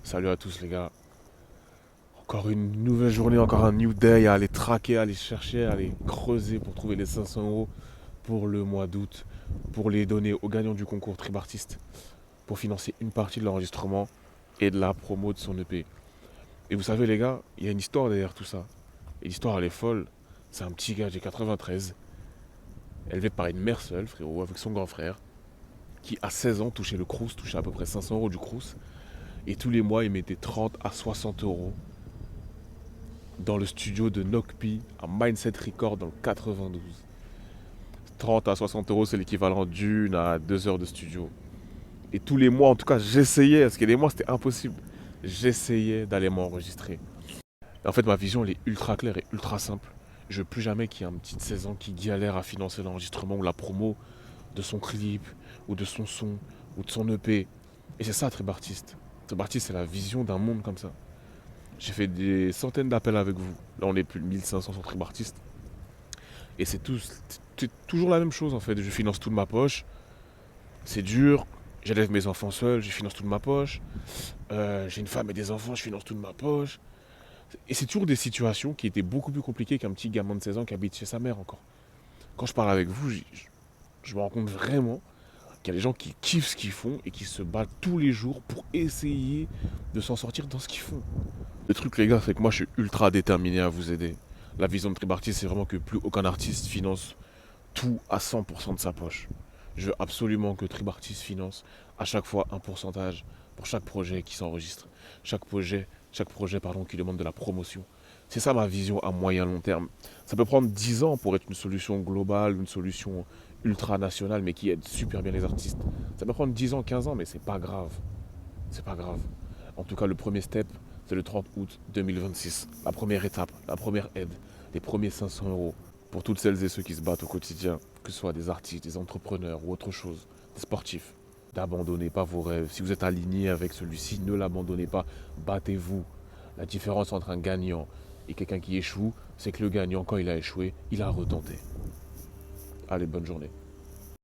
Salut à tous les gars. Encore une nouvelle journée, encore un new day à aller traquer, à aller chercher, à aller creuser pour trouver les 500 euros pour le mois d'août, pour les donner aux gagnants du concours Tribartiste, pour financer une partie de l'enregistrement et de la promo de son EP. Et vous savez les gars, il y a une histoire derrière tout ça. Et l'histoire elle est folle. C'est un petit gars, j'ai 93, élevé par une mère seule, frérot, avec son grand frère, qui à 16 ans touchait le Crous, touchait à peu près 500 euros du Crous. Et tous les mois il mettait 30 à 60 euros dans le studio de Nokpi à Mindset Record dans le 92. 30 à 60 euros, c'est l'équivalent d'une à 2 heures de studio. Et tous les mois, en tout cas, j'essayais, parce que les mois, c'était impossible. J'essayais d'aller m'enregistrer. Et en fait, ma vision, elle est ultra claire et ultra simple. Je veux plus jamais qu'il y ait un petit de 16 ans qui galère à financer l'enregistrement ou la promo de son clip, ou de son son, ou de son EP. Et c'est ça, Tribartiste. Tribartiste, c'est la vision d'un monde comme ça. J'ai fait des centaines d'appels avec vous. Là, on est plus de 1500 sur Tribartiste. Et c'est toujours la même chose en fait. Je finance tout de ma poche. C'est dur. J'élève mes enfants seul. Je finance tout de ma poche. J'ai une femme et des enfants. Je finance tout de ma poche. Et c'est toujours des situations qui étaient beaucoup plus compliquées qu'un petit gamin de 16 ans qui habite chez sa mère encore. Quand je parle avec vous, je me rends compte vraiment qu'il y a des gens qui kiffent ce qu'ils font et qui se battent tous les jours pour essayer de s'en sortir dans ce qu'ils font. Le truc les gars, c'est que moi je suis ultra déterminé à vous aider. La vision de Tribartiste, c'est vraiment que plus aucun artiste finance tout à 100% de sa poche. Je veux absolument que Tribartiste finance à chaque fois un pourcentage pour chaque projet qui s'enregistre. Chaque projet qui demande de la promotion. C'est ça ma vision à moyen long terme. Ça peut prendre 10 ans pour être une solution globale, une solution ultra nationale, mais qui aide super bien les artistes. Ça peut prendre 10 ans, 15 ans, mais c'est pas grave. C'est pas grave. En tout cas, le premier step, c'est le 30 août 2026. La première étape, la première aide, les premiers 500 euros pour toutes celles et ceux qui se battent au quotidien, que ce soit des artistes, des entrepreneurs ou autre chose, des sportifs. N'abandonnez pas vos rêves. Si vous êtes aligné avec celui-ci, ne l'abandonnez pas. Battez-vous. La différence entre un gagnant et quelqu'un qui échoue, c'est que le gagnant, quand il a échoué, il a retenté. Allez, bonne journée.